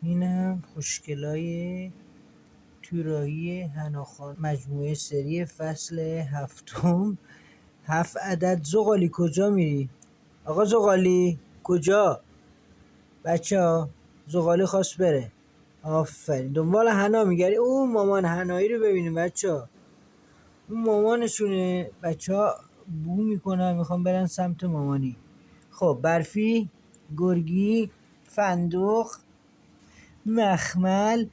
اینم خوشگلای توراهی حناخان، مجموعه سری فصل 7. 7 عدد. زغالی کجا میری؟ آقا زغالی کجا؟ بچه ها زغالی خواست بره. آفرین دنبال حنا میگردی. اون مامان حنایی رو ببینیم بچه ها، اون مامانشونه. بچه ها بو میکنن میخوام برن سمت مامانی. خب برفی، گرگی، فندق، مخمل.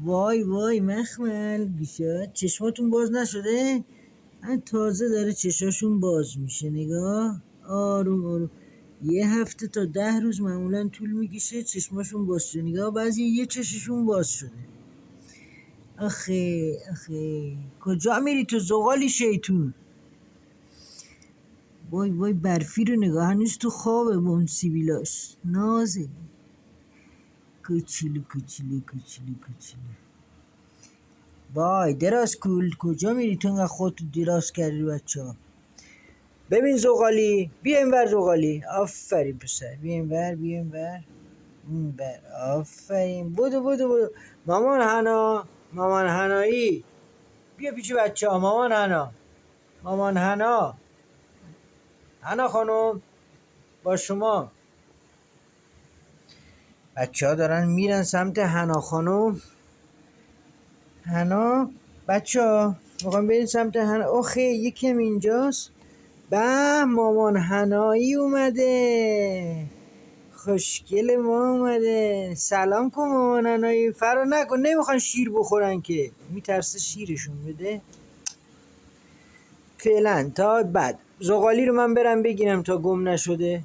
وای وای مخمل بیشتر چشماتون باز نشده؟ من تازه داره چشاشون باز میشه. نگاه آروم آروم. 1 هفته تا 10 روز معمولا طول میکشه چشماشون باز شده. نگاه بعضی یه چششون باز شده. آخه آخه کجا میری تو زغالی شیطون؟ وای وای برفی رو نگاه هنوز تو خوابه با اون سیبیلاش. نازه کوچولو کوچولو کوچولو کوچولو. وای دراز کول کجا میری تو اینقدر خودتو دراز کردی بچه ها؟ ببین زغالی بیا اینور. زغالی آفرین پسر، بیا اینور بیا اینور اینور. آفرین بودو بودو بودو. مامان حنا، مامان حنایی بیا پیش بچه ها. مامان حنا، مامان حنا، حنا خانم با شما. بچه ها دارن میرن سمت حنا خانم. حنا بچه ها میخوام بریم سمت حنا. آخه یکم اینجاست. به مامان حنایی اومده، خوشگل ما اومده. سلام کن مامان حنایی. فرار نکن، نمیخوان شیر بخورن که، میترسه شیرشون بده. فعلا تا بعد. زغالی رو من برم بگیرم تا گم نشده.